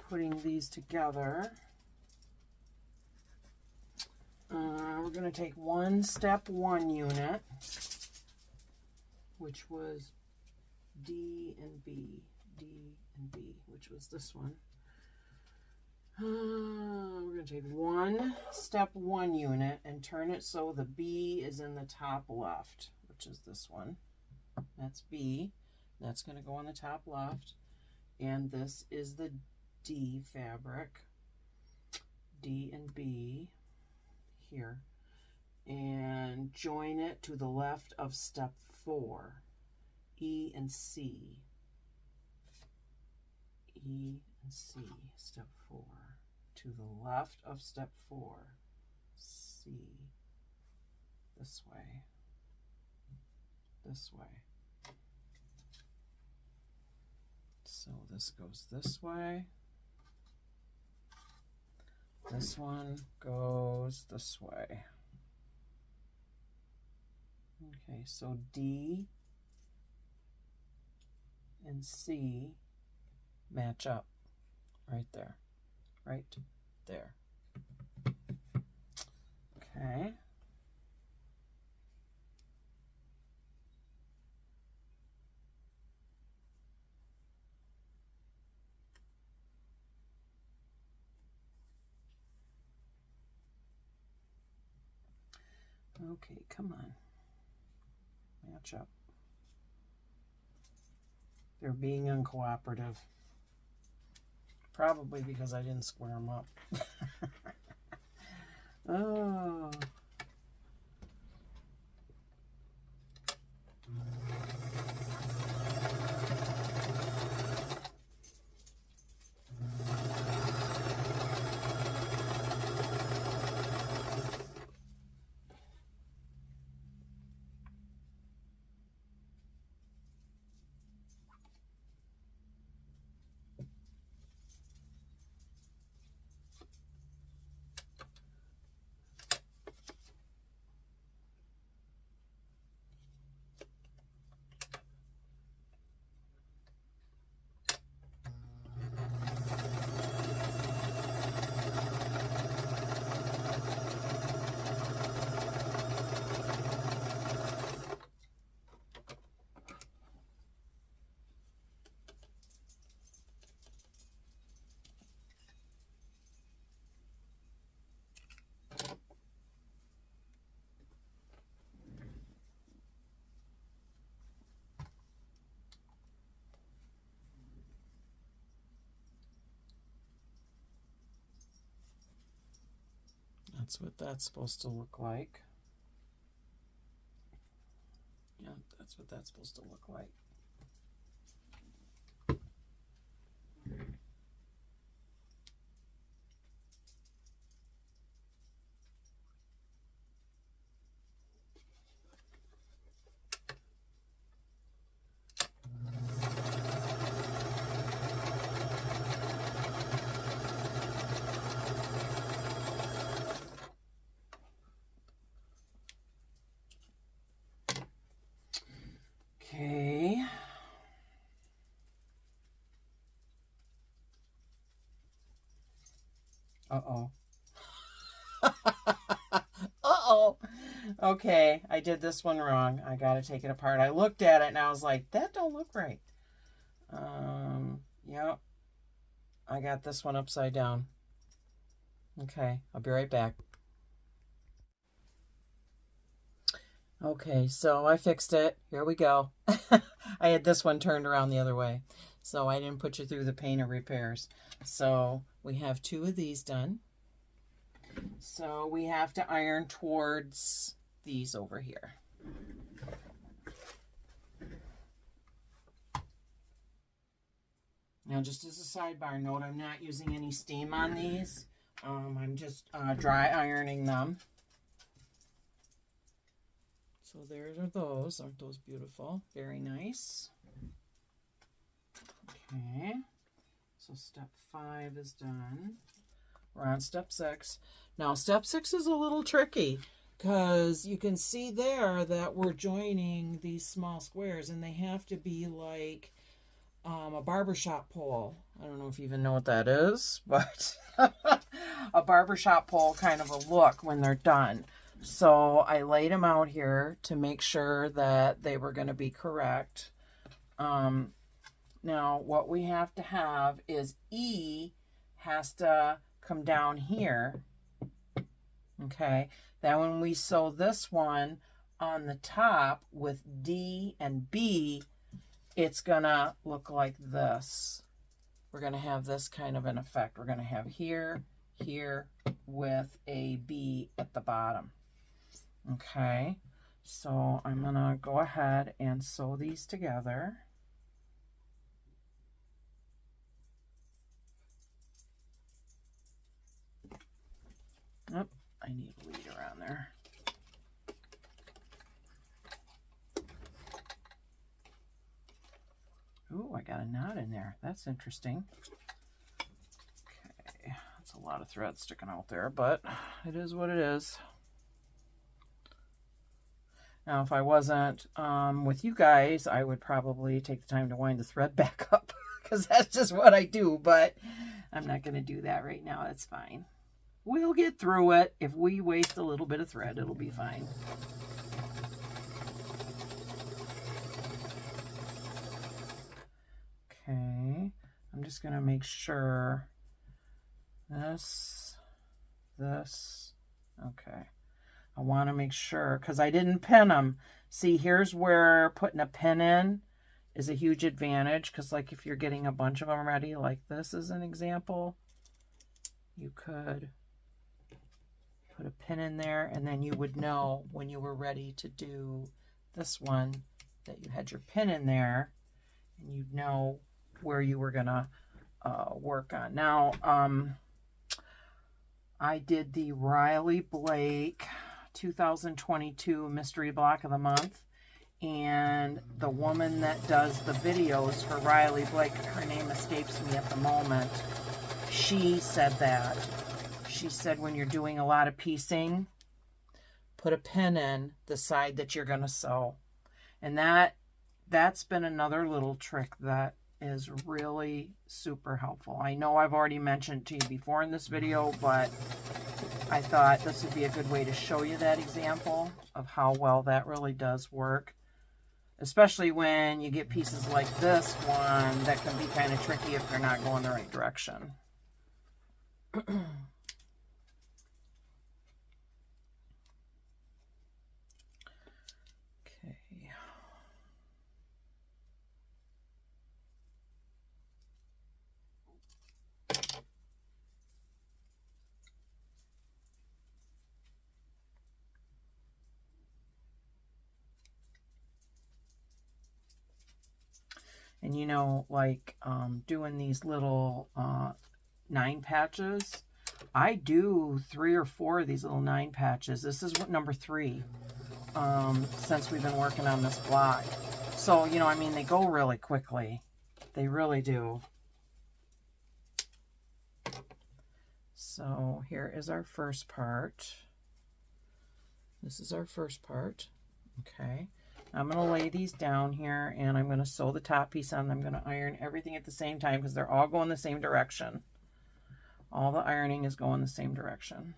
putting these together. We're going to take one step 1 unit, which was D and B, which was this one. We're going to take one step 1 unit and turn it so the B is in the top left, which is this one. That's B. That's going to go on the top left. And this is the D fabric, D and B here, and join it to the left of step 4, E and C, E and C, step 4, to the left of step 4, C, this way, this way. So this goes this way. This one goes this way. Okay, so D and C match up right there, right there. Okay. Okay, come on. Match up. They're being uncooperative. Probably because I didn't square them up. Oh. That's what that's supposed to look like. Yeah, that's what that's supposed to look like. Okay. Uh-oh. Uh-oh. Okay, I did this one wrong. I got to take it apart. I looked at it and I was like, that don't look right. Yep. I got this one upside down. Okay, I'll be right back. Okay, so I fixed it. Here we go. I had this one turned around the other way, so I didn't put you through the pain of repairs. So we have 2 of these done. So we have to iron towards these over here. Now, just as a sidebar note, I'm not using any steam on these. I'm just dry ironing them. So there are those. Aren't those beautiful? Very nice. Okay. So step 5 is done. We're on step 6. Now, step 6 is a little tricky because you can see there that we're joining these small squares, and they have to be like a barbershop pole. I don't know if you even know what that is, but a barbershop pole kind of a look when they're done. So I laid them out here to make sure that they were going to be correct. Now, what we have to have is E has to come down here. Okay. Then when we sew this one on the top with D and B, it's going to look like this. We're going to have this kind of an effect. We're going to have here, here with a B at the bottom. Okay. So I'm going to go ahead and sew these together. Oh, I need a lead around there. Ooh, I got a knot in there. That's interesting. Okay, that's a lot of thread sticking out there, but it is what it is. Now, if I wasn't with you guys, I would probably take the time to wind the thread back up because that's just what I do, but I'm not going to do that right now. That's fine. We'll get through it. If we waste a little bit of thread, it'll be fine. Okay, I'm just going to make sure this, okay. I want to make sure, because I didn't pin them. See, here's where putting a pin in is a huge advantage, because like if you're getting a bunch of them ready, like this is an example, you could put a pin in there, and then you would know when you were ready to do this one that you had your pin in there, and you'd know where you were gonna work on. Now, I did the Riley Blake 2022 Mystery Block of the Month, and the woman that does the videos for Riley Blake, her name escapes me at the moment, she said that. She said when you're doing a lot of piecing, put a pin in the side that you're going to sew. And that's been another little trick that is really super helpful. I know I've already mentioned to you before in this video, but I thought this would be a good way to show you that example of how well that really does work. Especially when you get pieces like this one that can be kind of tricky if they're not going the right direction. And you know, like doing these little 9 patches, I do 3 or 4 of these little 9 patches. This is number 3 since we've been working on this block. So, you know, I mean, they go really quickly. They really do. So here is our first part. This is our first part. Okay. I'm going to lay these down here, and I'm going to sew the top piece on. I'm going to iron everything at the same time because they're all going the same direction. All the ironing is going the same direction.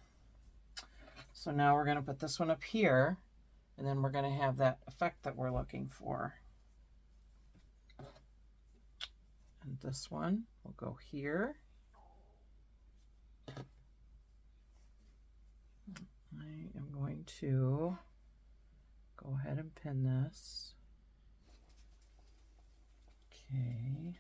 So now we're going to put this one up here, and then we're going to have that effect that we're looking for. And this one will go here. I am going to go ahead and pin this. Okay.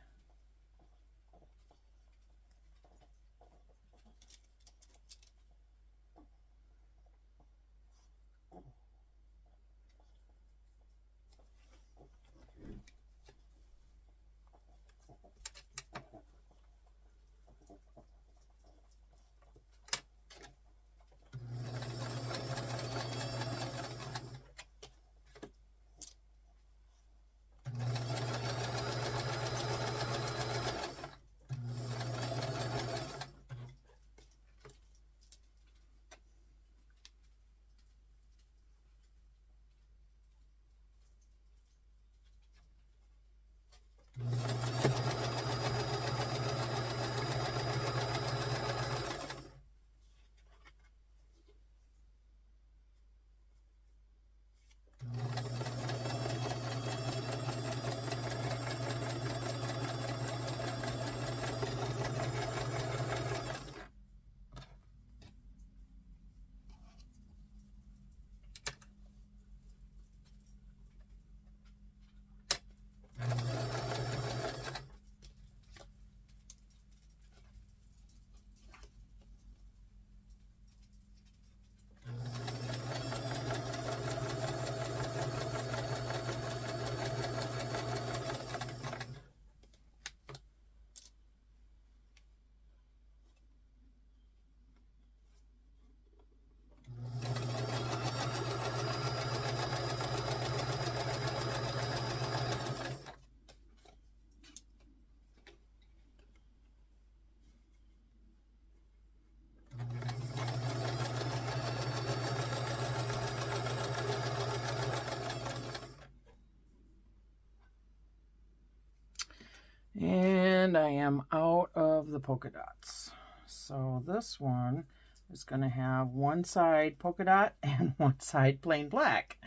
And I am out of the polka dots. So this one is going to have one side polka dot and one side plain black.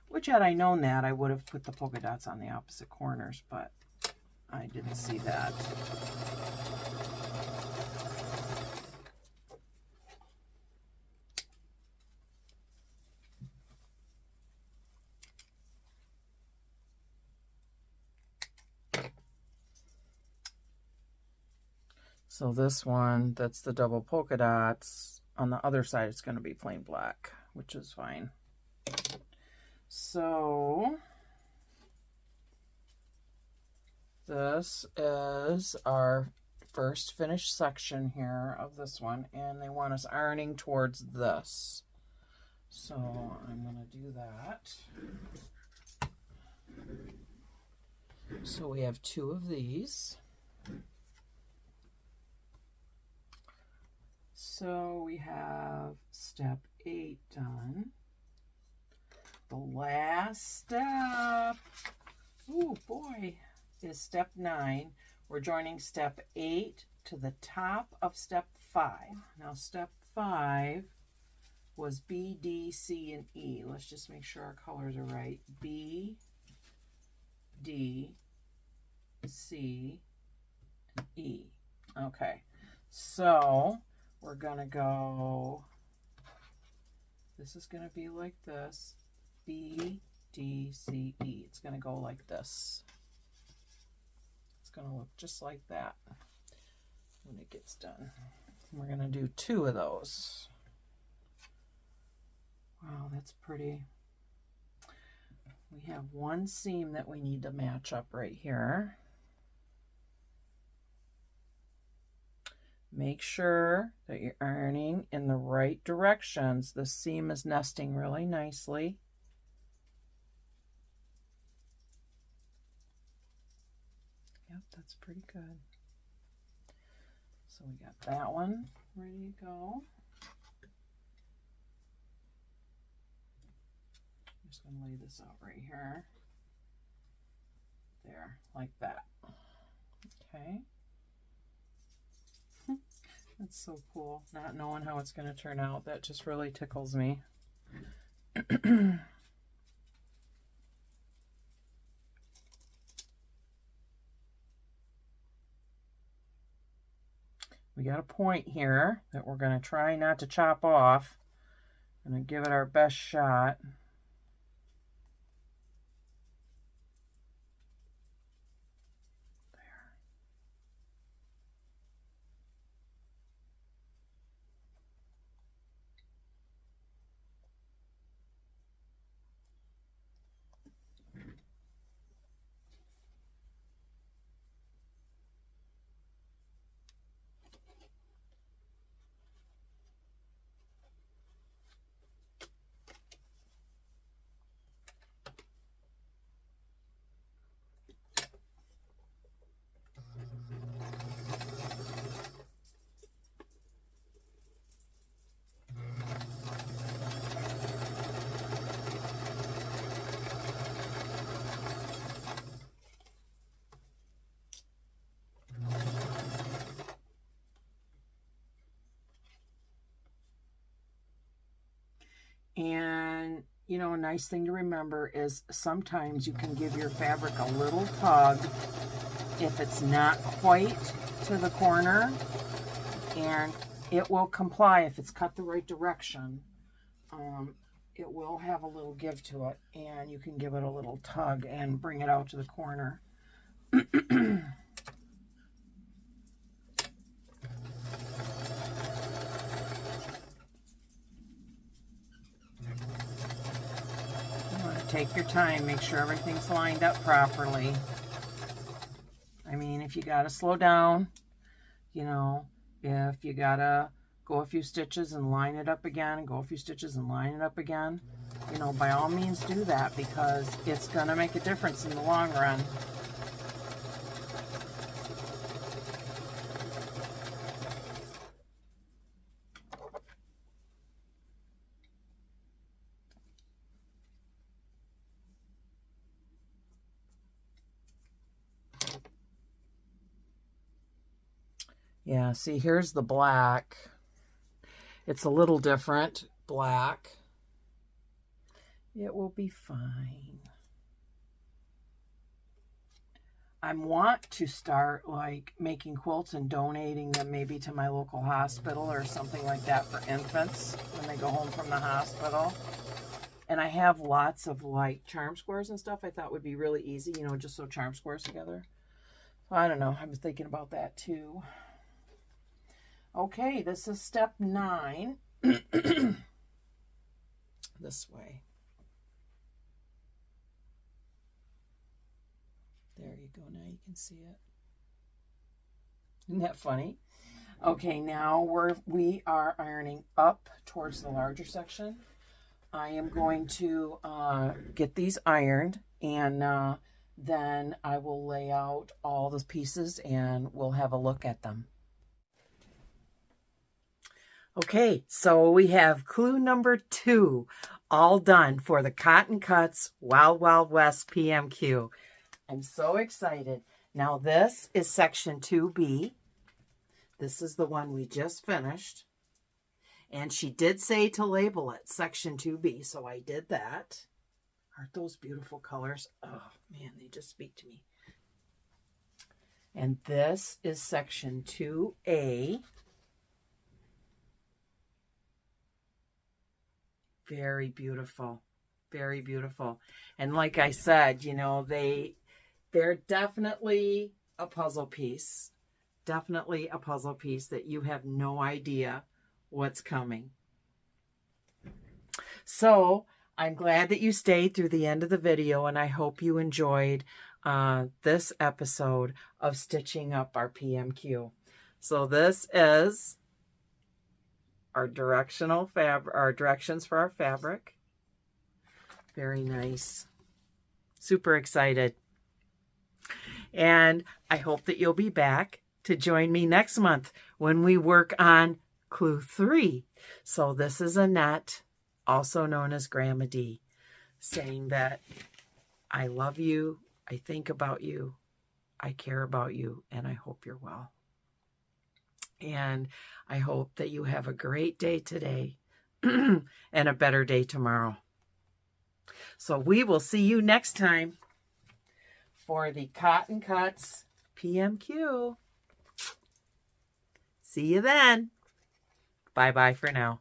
Which had I known that, I would have put the polka dots on the opposite corners, but I didn't see that. So this one, that's the double polka dots. On the other side, it's going to be plain black, which is fine. So this is our first finished section here of this one, and they want us ironing towards this. So I'm going to do that. So we have 2 of these. So we have step 8 done. The last step, oh boy, is step 9. We're joining step 8 to the top of step 5. Now step 5 was B, D, C, and E. Let's just make sure our colors are right. B, D, C, E. Okay, so we're gonna go, this is gonna be like this, B, D, C, E. It's gonna go like this. It's gonna look just like that when it gets done. We're gonna do 2 of those. Wow, that's pretty. We have 1 seam that we need to match up right here. Make sure that you're ironing in the right directions. The seam is nesting really nicely. Yep, that's pretty good. So we got that one ready to go. I'm just going to lay this out right here. There, like that. Okay. That's so cool. Not knowing how it's going to turn out. That just really tickles me. We got a point here that we're going to try not to chop off. I'm going to give it our best shot. And, you know, a nice thing to remember is sometimes you can give your fabric a little tug if it's not quite to the corner, and it will comply if it's cut the right direction. It will have a little give to it, and you can give it a little tug and bring it out to the corner. Take your time, make sure everything's lined up properly. I mean, if you gotta slow down, you know, if you gotta go a few stitches and line it up again, go a few stitches and line it up again, you know, by all means do that, because it's gonna make a difference in the long run. Yeah, see, here's the black. It's a little different black. It will be fine. I want to start like making quilts and donating them maybe to my local hospital or something like that for infants when they go home from the hospital. And I have lots of like charm squares and stuff I thought would be really easy, you know, just sew charm squares together. So I don't know, I was thinking about that too. Okay, this is step 9. This way. There you go. Now you can see it. Isn't that funny? Okay, now we are ironing up towards the larger section. I am going to get these ironed, and then I will lay out all the pieces and we'll have a look at them. Okay, so we have clue number 2 all done for the Cotton Cuts Wild Wild West PMQ. I'm so excited. Now this is section 2B. This is the one we just finished. And she did say to label it section 2B, so I did that. Aren't those beautiful colors? Oh man, they just speak to me. And this is section 2A. Very beautiful. Very beautiful. And like I said, you know, they're definitely a puzzle piece. Definitely a puzzle piece that you have no idea what's coming. So I'm glad that you stayed through the end of the video, and I hope you enjoyed this episode of stitching up our PMQ. So this is our directions for our fabric. Very nice. Super excited. And I hope that you'll be back to join me next month when we work on clue 3. So this is Annette, also known as Grandma D, saying that I love you, I think about you, I care about you, and I hope you're well. And I hope that you have a great day today and a better day tomorrow. So we will see you next time for the Cotton Cuts PMQ. See you then. Bye-bye for now.